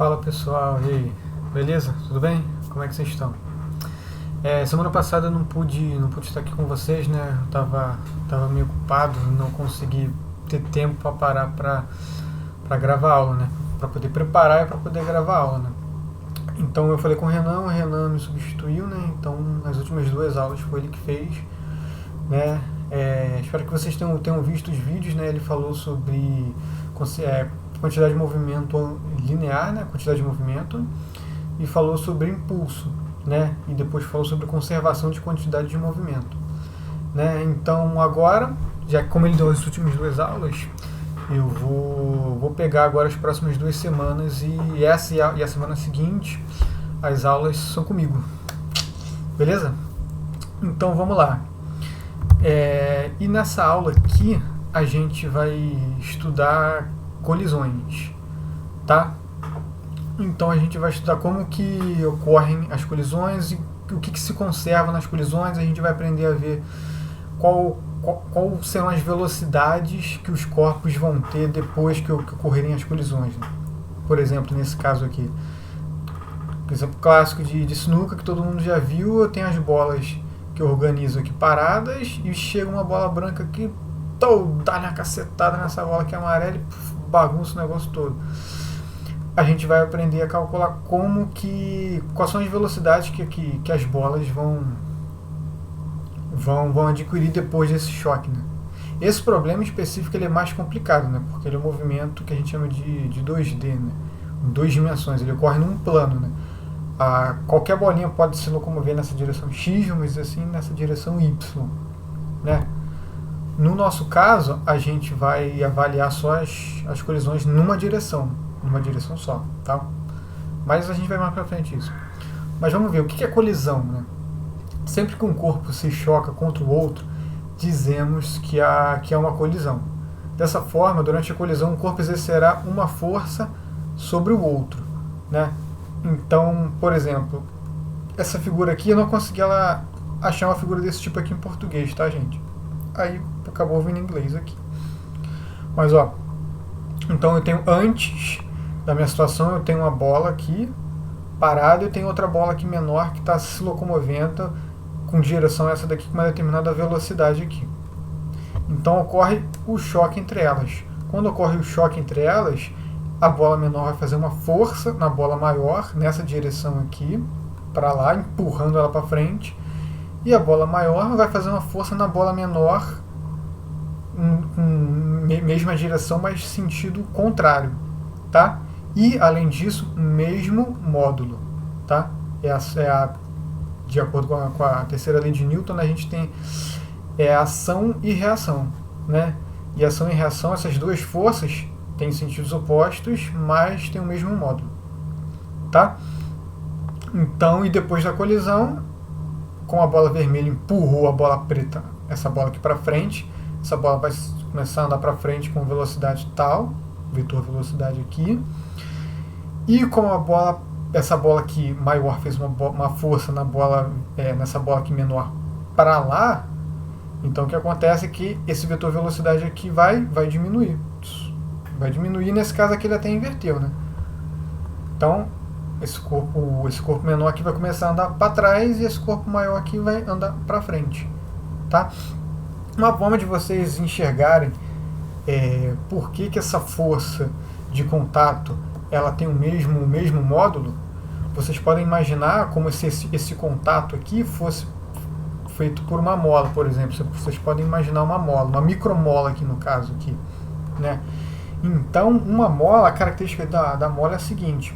Fala pessoal, e aí? Beleza? Tudo bem? Como é que vocês estão? Semana passada eu não pude estar aqui com vocês, né? Eu tava meio ocupado, não consegui ter tempo para parar para gravar a aula, né? Para poder preparar e para poder gravar a aula, né? Então eu falei com o Renan me substituiu, né? Então as últimas duas aulas foi ele que fez, né? Espero que vocês tenham visto os vídeos, né? Ele falou sobre quantidade de movimento linear, né? Quantidade de movimento, e falou sobre impulso, né? E depois falou sobre conservação de quantidade de movimento, né? Então agora, já que como ele deu as últimas duas aulas, eu vou pegar agora as próximas 2 semanas e a semana seguinte as aulas são comigo, beleza? Então vamos lá. E nessa aula aqui a gente vai estudar colisões, tá? Então a gente vai estudar como que ocorrem as colisões e o que se conserva nas colisões. A gente vai aprender a ver qual serão as velocidades que os corpos vão ter depois que ocorrerem as colisões, né? Por exemplo, nesse caso aqui, exemplo clássico de sinuca que todo mundo já viu, eu tenho as bolas que eu organizo aqui paradas e chega uma bola branca aqui, dá uma cacetada nessa bola que é amarela e bagunça o negócio todo. A gente vai aprender a calcular quais são as velocidades que as bolas vão adquirir depois desse choque, né? Esse problema específico ele é mais complicado, né? Porque ele é um movimento que a gente chama de 2D, né? Em 2 dimensões, ele ocorre num plano, né? Qualquer bolinha pode se locomover nessa direção X, mas assim nessa direção Y, né? No nosso caso, a gente vai avaliar só as colisões numa direção só, tá? Mas a gente vai mais pra frente isso. Mas vamos ver, o que é colisão, né? Sempre que um corpo se choca contra o outro, dizemos que é uma colisão. Dessa forma, durante a colisão, o corpo exercerá uma força sobre o outro, né? Então, por exemplo, essa figura aqui, eu não consegui achar uma figura desse tipo aqui em português, tá, gente? Aí acabou vindo em inglês aqui. Mas ó, então eu tenho, antes da minha situação, eu tenho uma bola aqui parada e eu tenho outra bola aqui menor que está se locomovendo com direção a essa daqui com uma determinada velocidade aqui. Então ocorre o choque entre elas. Quando ocorre o choque entre elas, a bola menor vai fazer uma força na bola maior nessa direção aqui, para lá, empurrando ela para frente, e a bola maior vai fazer uma força na bola menor mesma direção, mas sentido contrário, tá? E além disso, mesmo módulo, tá? De acordo com a terceira lei de Newton, a gente tem ação e reação, né? E ação e reação, essas duas forças têm sentidos opostos, mas têm o mesmo módulo, tá? Então, e depois da colisão, como a bola vermelha empurrou a bola preta, essa bola aqui para frente, essa bola vai começar a andar para frente com velocidade tal, vetor velocidade aqui, e como essa bola aqui maior fez uma força nessa bola aqui menor para lá, então o que acontece é que esse vetor velocidade aqui vai diminuir. Vai diminuir, nesse caso aqui ele até inverteu, né? Então esse corpo menor aqui vai começar a andar para trás e esse corpo maior aqui vai andar para frente, tá? Uma forma de vocês enxergarem por que essa força de contato ela tem o mesmo módulo, vocês podem imaginar como se esse contato aqui fosse feito por uma mola, por exemplo. Vocês podem imaginar uma mola, uma micromola aqui no caso aqui, né? Então, uma mola, a característica da mola é a seguinte: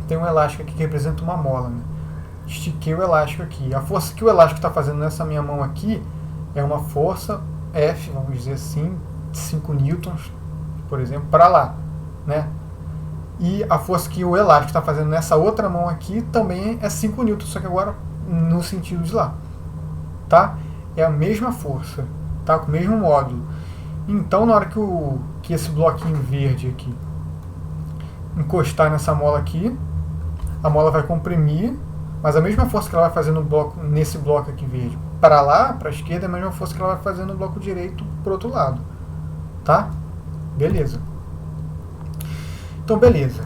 tem um elástico aqui que representa uma mola, né? Estiquei o elástico aqui. A força que o elástico está fazendo nessa minha mão aqui é uma força F, vamos dizer assim, 5 newtons, por exemplo, para lá, né? E a força que o elástico está fazendo nessa outra mão aqui também é 5 newtons, só que agora no sentido de lá, tá? É a mesma força, tá? Com o mesmo módulo. Então, na hora que esse bloquinho verde aqui encostar nessa mola aqui, a mola vai comprimir, mas a mesma força que ela vai fazer nesse bloco aqui verde para lá, para a esquerda, é a mesma força que ela vai fazer no bloco direito para o outro lado, tá? Beleza. Então, beleza.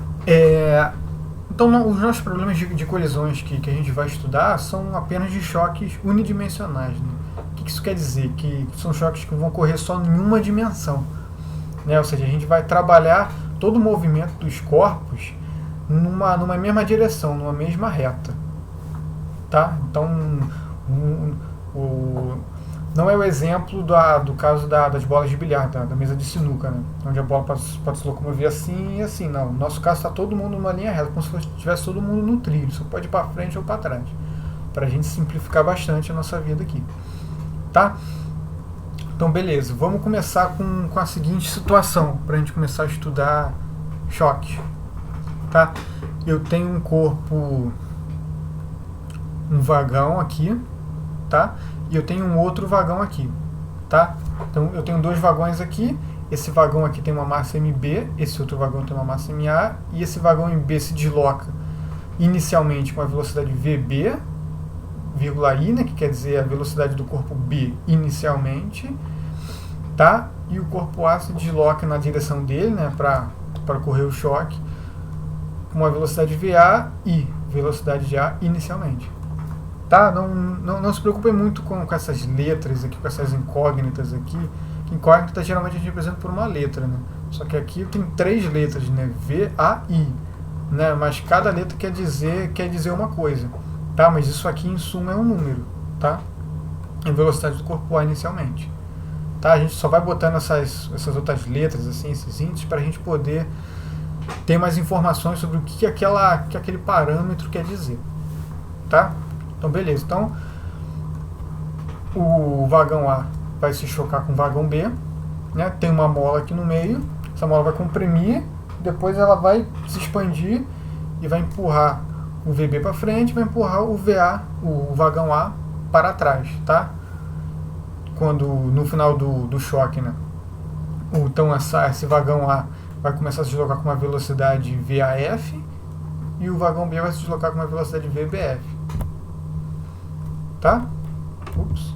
Então, os nossos problemas de colisões que a gente vai estudar são apenas de choques unidimensionais. Né? O que isso quer dizer? Que são choques que vão ocorrer só em uma dimensão. Né? Ou seja, a gente vai trabalhar todo o movimento dos corpos numa mesma direção, numa mesma reta. Tá? Então, não é o exemplo do caso das bolas de bilhar, da mesa de sinuca, né? Onde a bola pode se locomover assim e assim. Não, no nosso caso está todo mundo numa linha reta, como se estivesse todo mundo no trilho, só pode ir para frente ou para trás, para a gente simplificar bastante a nossa vida aqui. Tá? Então, beleza, vamos começar com a seguinte situação, para a gente começar a estudar choques. Tá? Eu tenho um corpo, um vagão aqui, tá? E eu tenho um outro vagão aqui, tá? Então eu tenho dois vagões aqui, esse vagão aqui tem uma massa MB, esse outro vagão tem uma massa MA, e esse vagão MB se desloca inicialmente com a velocidade VB, vírgula I, né, que quer dizer a velocidade do corpo B inicialmente, tá? E o corpo A se desloca na direção dele, né, para correr o choque, com uma velocidade VA e velocidade de A inicialmente. Tá? Não se preocupem muito com essas letras aqui, com essas incógnitas aqui. Incógnita geralmente a gente representa por uma letra, né? Só que aqui tem 3 letras, né? V, A, I, né? Mas cada letra quer dizer uma coisa, tá? Mas isso aqui em suma é um número, tá? Em velocidade do corpo A inicialmente, tá? A gente só vai botando essas outras letras, assim, esses índices, para a gente poder ter mais informações sobre o que aquele parâmetro quer dizer, tá? Então, beleza. Então, o vagão A vai se chocar com o vagão B, né? Tem uma mola aqui no meio, essa mola vai comprimir, depois ela vai se expandir e vai empurrar o VB para frente, vai empurrar o VA, o vagão A, para trás, tá? Quando no final do choque, né? Então esse vagão A vai começar a se deslocar com uma velocidade VAF e o vagão B vai se deslocar com uma velocidade VBF. Tá? Ups.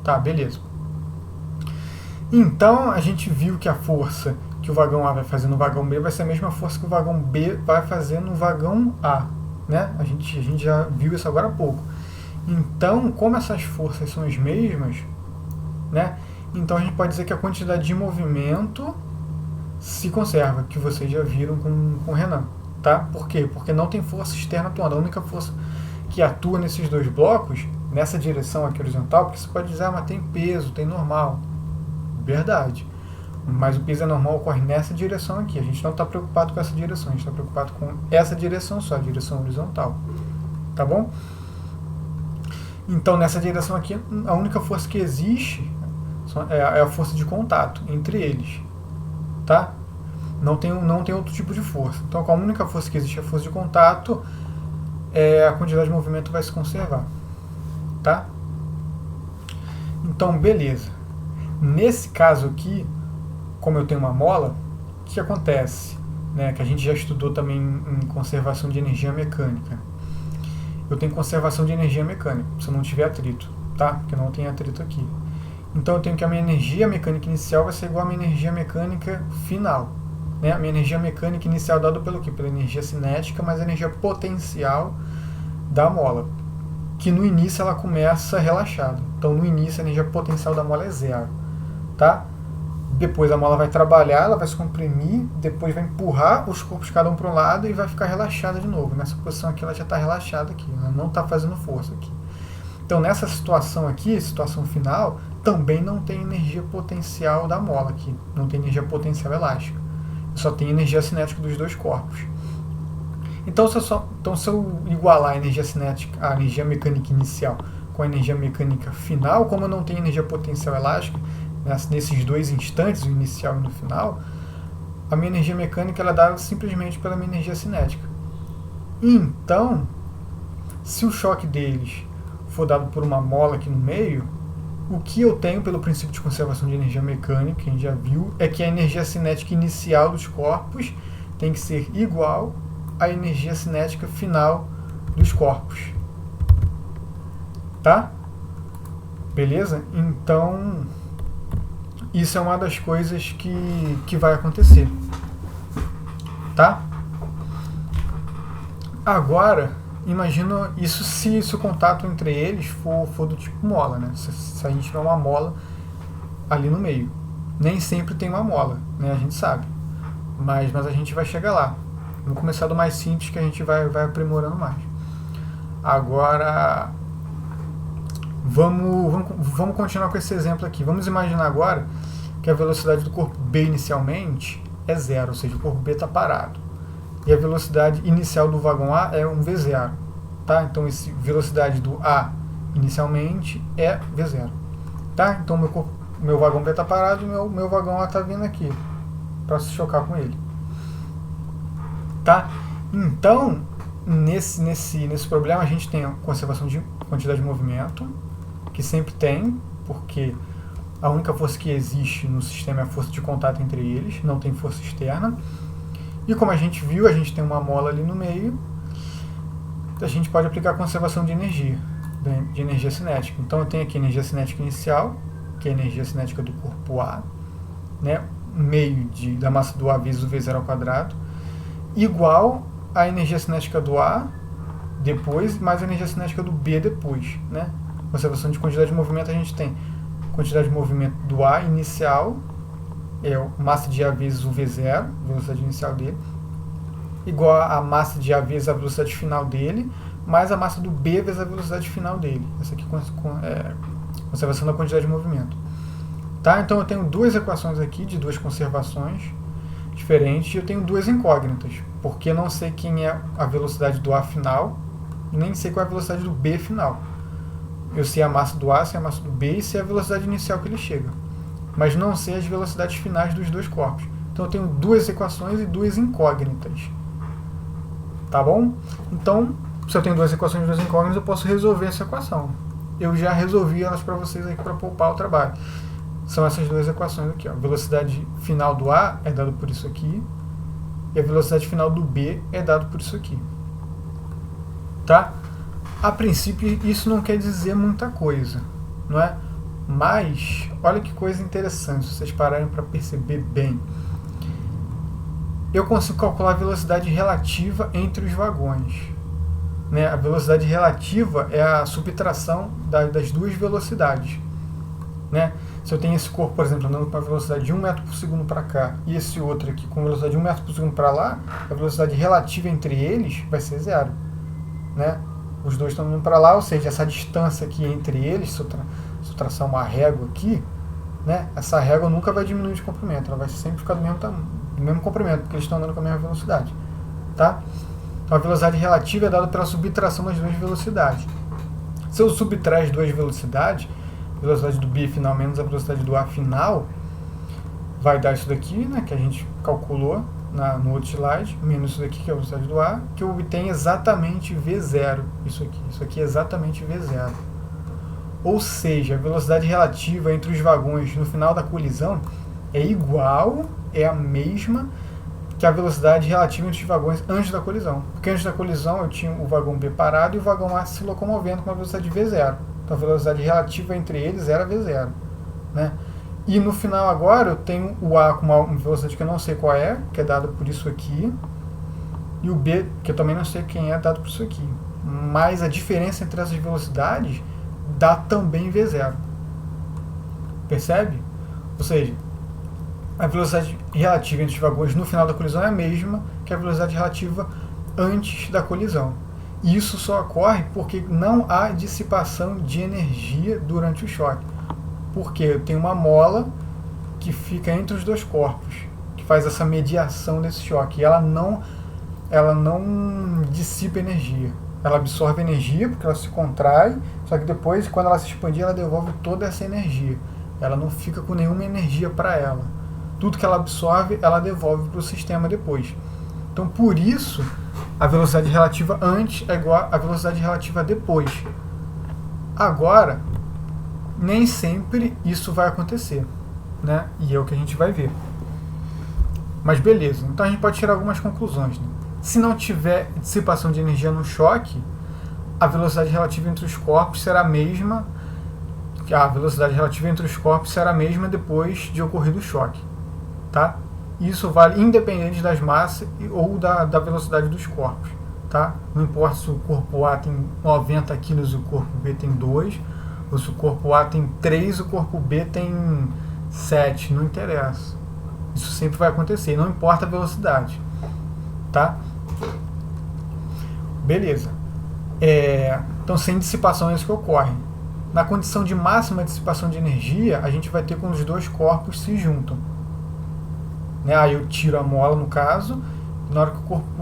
Tá, beleza. Então a gente viu que a força que o vagão A vai fazer no vagão B vai ser a mesma força que o vagão B vai fazer no vagão A, né? A gente já viu isso agora há pouco. Então, como essas forças são as mesmas, né? Então a gente pode dizer que a quantidade de movimento se conserva, que vocês já viram com o Renan, tá? Por quê? Porque não tem força externa atuando. A única força que atua nesses dois blocos, nessa direção aqui horizontal, porque você pode dizer, mas tem peso, tem normal. Verdade. Mas o peso anormal ocorre nessa direção aqui. A gente não está preocupado com essa direção, a gente está preocupado com essa direção só, a direção horizontal. Tá bom? Então, nessa direção aqui, a única força que existe é a força de contato entre eles. Tá? Não tem outro tipo de força. Então, a única força que existe é a força de contato, a quantidade de movimento vai se conservar. Tá? Então, beleza. Nesse caso aqui, como eu tenho uma mola, o que acontece? Né, que a gente já estudou também em conservação de energia mecânica. Eu tenho conservação de energia mecânica, se eu não tiver atrito, tá? Porque não tem atrito aqui. Então eu tenho que a minha energia mecânica inicial vai ser igual à minha energia mecânica final. Né? A minha energia mecânica inicial dada pelo quê? Pela energia cinética, mais a energia potencial da mola, que no início ela começa relaxada. Então no início a energia potencial da mola é 0. Tá? Depois a mola vai trabalhar, ela vai se comprimir, depois vai empurrar os corpos cada um para um lado e vai ficar relaxada de novo. Nessa posição aqui ela já está relaxada aqui, ela não está fazendo força aqui. Então nessa situação aqui, situação final, também não tem energia potencial da mola aqui, não tem energia potencial elástica, só tem energia cinética dos dois corpos. Então se eu igualar a energia cinética, a energia mecânica inicial com a energia mecânica final, como eu não tenho energia potencial elástica, nesses dois instantes, o inicial e no final, a minha energia mecânica ela é dada simplesmente pela minha energia cinética. Então, se o choque deles for dado por uma mola aqui no meio, o que eu tenho pelo princípio de conservação de energia mecânica, que a gente já viu, é que a energia cinética inicial dos corpos tem que ser igual à energia cinética final dos corpos. Tá? Beleza? Então, isso é uma das coisas que vai acontecer. tá? Agora, imagina isso se o contato entre eles for do tipo mola, né? Se a gente tiver uma mola ali no meio. Nem sempre tem uma mola, né? A gente sabe. Mas a gente vai chegar lá. Vamos começar do mais simples, que a gente vai aprimorando mais. Agora, vamos continuar com esse exemplo aqui. Vamos imaginar agora que a velocidade do corpo B inicialmente é 0, ou seja, o corpo B está parado. E a velocidade inicial do vagão A é um V0. Tá? Então, a velocidade do A inicialmente é V0. Tá? Então, meu vagão B está parado e meu vagão A está vindo aqui para se chocar com ele. Tá? Então, nesse problema, a gente tem a conservação de quantidade de movimento, que sempre tem, porque a única força que existe no sistema é a força de contato entre eles, não tem força externa. E como a gente viu, a gente tem uma mola ali no meio, a gente pode aplicar a conservação de energia cinética. Então eu tenho aqui a energia cinética inicial, que é a energia cinética do corpo A, né, meio da massa do A vezes o V0 ao quadrado, igual a energia cinética do A depois, mais a energia cinética do B depois. Né? Conservação de quantidade de movimento, a gente tem quantidade de movimento do A inicial, é a massa de A vezes o V0, velocidade inicial dele, igual a massa de A vezes a velocidade final dele, mais a massa do B vezes a velocidade final dele. Essa aqui é conservação da quantidade de movimento. Tá? Então eu tenho duas equações aqui, de duas conservações diferentes, e eu tenho duas incógnitas, porque eu não sei quem é a velocidade do A final, e nem sei qual é a velocidade do B final. Eu sei a massa do A, sei a massa do B, e sei a velocidade inicial que ele chega. Mas não sei as velocidades finais dos dois corpos. Então eu tenho duas equações e duas incógnitas. Tá bom? Então, se eu tenho duas equações e duas incógnitas, eu posso resolver essa equação. Eu já resolvi elas para vocês aqui para poupar o trabalho. São essas duas equações aqui. Ó. A velocidade final do A é dada por isso aqui, e a velocidade final do B é dada por isso aqui. Tá? A princípio, isso não quer dizer muita coisa, não é? Mas, olha que coisa interessante, se vocês pararem para perceber bem. Eu consigo calcular a velocidade relativa entre os vagões. Né? A velocidade relativa é a subtração das duas velocidades. Né? Se eu tenho esse corpo, por exemplo, andando com a velocidade de 1 metro por segundo para cá, e esse outro aqui com velocidade de 1 metro por segundo para lá, a velocidade relativa entre eles vai ser 0. Né? Os dois estão indo para lá, ou seja, essa distância aqui entre eles, se eu traçar uma régua aqui, né, essa régua nunca vai diminuir de comprimento, ela vai sempre ficar do mesmo comprimento, porque eles estão andando com a mesma velocidade. Tá? Então a velocidade relativa é dada pela subtração das duas velocidades. Se eu subtrair as duas velocidades, a velocidade do B final menos a velocidade do A final, vai dar isso daqui, né, que a gente calculou no outro slide, menos isso daqui, que é a velocidade do A, que eu obtenho exatamente V0. Isso aqui é exatamente V0. Ou seja, a velocidade relativa entre os vagões no final da colisão é igual, é a mesma que a velocidade relativa entre os vagões antes da colisão. Porque antes da colisão eu tinha o vagão B parado e o vagão A se locomovendo com uma velocidade V0. Então a velocidade relativa entre eles era V0. Né? E no final agora eu tenho o A com uma velocidade que eu não sei qual é, que é dada por isso aqui, e o B, que eu também não sei quem é, dado por isso aqui. Mas a diferença entre essas velocidades dá também V0. Percebe? Ou seja, a velocidade relativa entre os vagões no final da colisão é a mesma que a velocidade relativa antes da colisão. E isso só ocorre porque não há dissipação de energia durante o choque. Porque eu tenho uma mola que fica entre os dois corpos, que faz essa mediação desse choque. E ela não dissipa energia. Ela absorve energia porque ela se contrai, só que depois, quando ela se expandir, ela devolve toda essa energia. Ela não fica com nenhuma energia para ela. Tudo que ela absorve, ela devolve para o sistema depois. Então, por isso, a velocidade relativa antes é igual à velocidade relativa depois. Agora, nem sempre isso vai acontecer, né? E é o que a gente vai ver. Mas beleza, então a gente pode tirar algumas conclusões. Né? Se não tiver dissipação de energia no choque, a velocidade relativa entre os corpos será a mesma. A velocidade relativa entre os corpos será a mesma depois de ocorrido o choque. Tá? Isso vale independente das massas ou da velocidade dos corpos. Tá? Não importa se o corpo A tem 90 kg e o corpo B tem 2, ou se o corpo A tem 3 e o corpo B tem 7, não interessa. Isso sempre vai acontecer, não importa a velocidade. Tá? Beleza. Então, sem dissipação é isso que ocorre. Na condição de máxima dissipação de energia, a gente vai ter quando os dois corpos se juntam. Né? Aí eu tiro a mola, no caso, na hora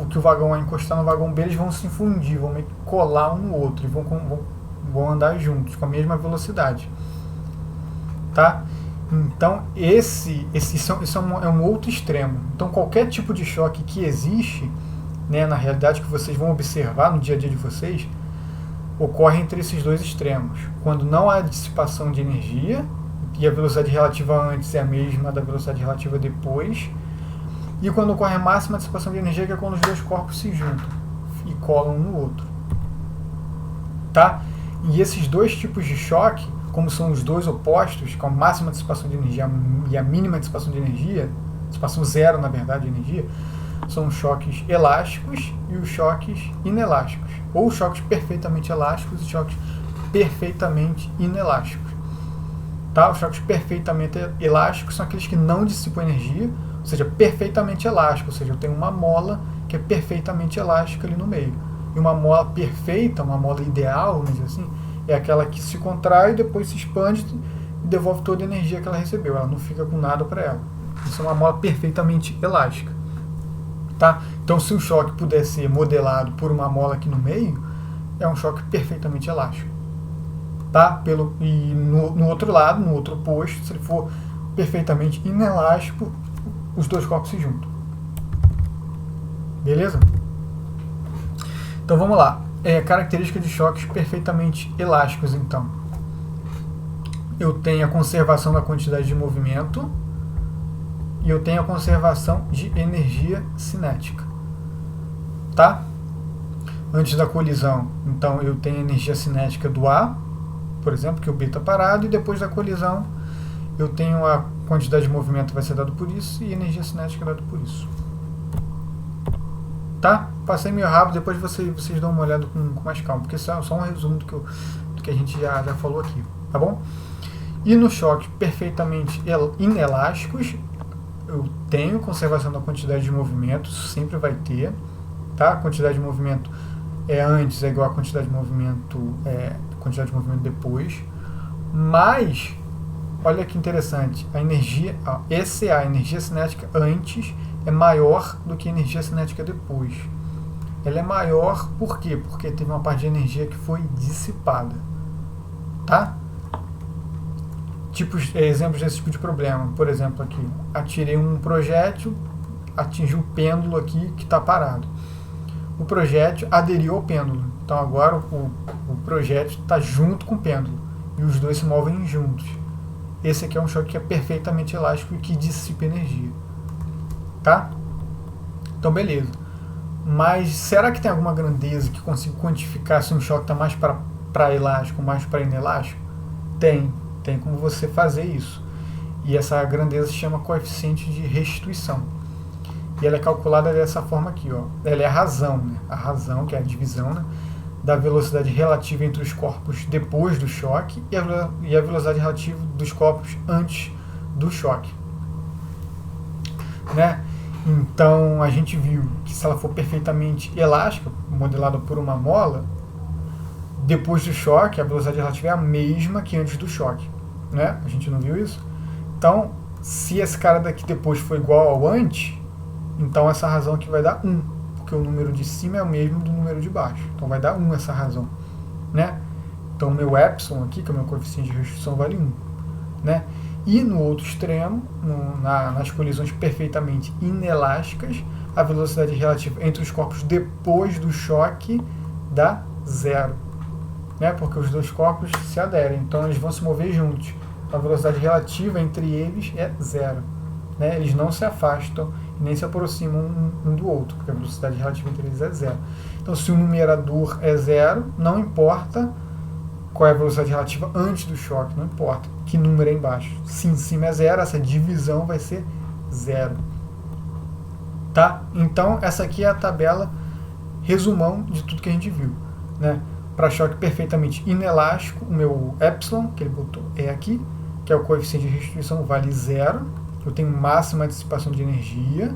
que o vagão vai encostar no vagão B, eles vão se fundir, vão meio que colar um no outro, e vão andar juntos, com a mesma velocidade. Tá? Então, isso é um outro extremo. Então, qualquer tipo de choque que existe, né, na realidade, que vocês vão observar no dia a dia de vocês, ocorre entre esses dois extremos. Quando não há dissipação de energia, e a velocidade relativa antes é a mesma da velocidade relativa depois, e quando ocorre a máxima dissipação de energia, que é quando os dois corpos se juntam e colam um no outro. Tá? E esses dois tipos de choque, como são os dois opostos, com a máxima dissipação de energia e a mínima dissipação de energia, dissipação zero, na verdade, de energia, são os choques elásticos e os choques inelásticos. Ou choques perfeitamente elásticos e choques perfeitamente inelásticos. Tá? Os choques perfeitamente elásticos são aqueles que não dissipam energia, ou seja, perfeitamente elástico, ou seja, eu tenho uma mola que é perfeitamente elástica ali no meio. E uma mola perfeita, uma mola ideal, vamos dizer assim, é aquela que se contrai, depois se expande e devolve toda a energia que ela recebeu. Ela não fica com nada para ela. Isso é uma mola perfeitamente elástica. Tá? Então, se o choque puder ser modelado por uma mola aqui no meio, é um choque perfeitamente elástico. Tá? E no outro lado, no outro oposto, se ele for perfeitamente inelástico, os dois corpos se juntam. Beleza? Então vamos lá. Característica de choques perfeitamente elásticos, então. Eu tenho a conservação da quantidade de movimento e eu tenho a conservação de energia cinética. Tá? Antes da colisão, então, eu tenho a energia cinética do A, por exemplo, que o B está parado, e depois da colisão eu tenho a quantidade de movimento vai ser dado por isso e energia cinética dado por isso. Tá? Passei meio rápido, depois vocês dão uma olhada com mais calma, porque isso é só um resumo do que a gente já falou aqui, tá bom? E no choque perfeitamente inelásticos, eu tenho conservação da quantidade de movimento, sempre vai ter, tá? A quantidade de movimento antes é igual a quantidade de movimento depois, mas olha que interessante, a energia, ECA, a energia cinética antes, é maior do que a energia cinética depois. Ela é maior por quê? Porque teve uma parte de energia que foi dissipada. Tá? Exemplos desse tipo de problema. Por exemplo, aqui, atirei um projétil, atingiu o pêndulo aqui que está parado. O projétil aderiu ao pêndulo. Então agora o projétil está junto com o pêndulo. E os dois se movem juntos. Esse aqui é um choque que é perfeitamente elástico e que dissipa energia. Tá? Então, beleza. Mas será que tem alguma grandeza que consiga quantificar se um choque está mais para elástico ou mais para inelástico? Tem como você fazer isso. E essa grandeza se chama coeficiente de restituição. E ela é calculada dessa forma aqui. Ó. Ela é a razão, né? A razão, que é a divisão, né, da velocidade relativa entre os corpos depois do choque e a velocidade relativa dos corpos antes do choque. Né? Então, a gente viu que se ela for perfeitamente elástica, modelada por uma mola, depois do choque, a velocidade relativa é a mesma que antes do choque. Né? A gente não viu isso? Então, se esse cara daqui depois for igual ao antes, então essa razão aqui vai dar 1, porque o número de cima é o mesmo do número de baixo. Então, vai dar 1 essa razão. Né? Então, o meu epsilon aqui, que é o meu coeficiente de restituição, vale 1. Né? E no outro extremo, nas colisões perfeitamente inelásticas, a velocidade relativa entre os corpos depois do choque dá 0. Né? Porque os dois corpos se aderem, então eles vão se mover juntos. A velocidade relativa entre eles é 0. Né? Eles não se afastam e nem se aproximam um do outro, porque a velocidade relativa entre eles é 0. Então, se o numerador é 0, não importa qual é a velocidade relativa antes do choque, não importa que número é embaixo. Se em cima é 0, essa divisão vai ser 0. Tá? Então, essa aqui é a tabela resumão de tudo que a gente viu. Né? Para choque perfeitamente inelástico, o meu epsilon, que ele botou, é aqui, que é o coeficiente de restituição, vale 0. Eu tenho máxima dissipação de energia.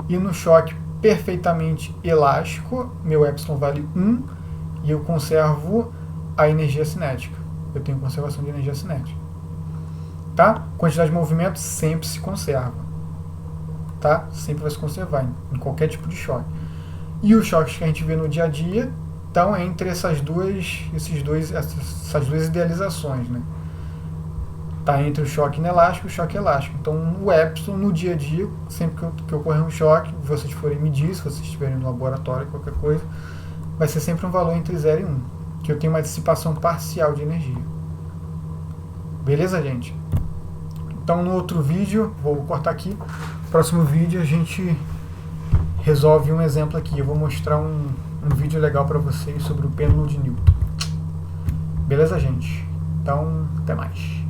E no choque perfeitamente elástico, meu epsilon vale 1 e eu conservo a energia cinética. Eu tenho conservação de energia cinética. Tá? Quantidade de movimento sempre se conserva. Tá? Sempre vai se conservar em qualquer tipo de choque. E os choques que a gente vê no dia a dia estão entre essas duas idealizações. Né? Tá entre o choque inelástico e o choque elástico. Então, o epsilon, no dia a dia, sempre que ocorrer um choque, vocês forem medir, se vocês estiverem no laboratório, qualquer coisa, vai ser sempre um valor entre 0 e 1, que eu tenho uma dissipação parcial de energia. Beleza, gente? Então, no outro vídeo, vou cortar aqui, no próximo vídeo a gente resolve um exemplo aqui. Eu vou mostrar um vídeo legal para vocês sobre o pêndulo de Newton. Beleza, gente? Então, até mais.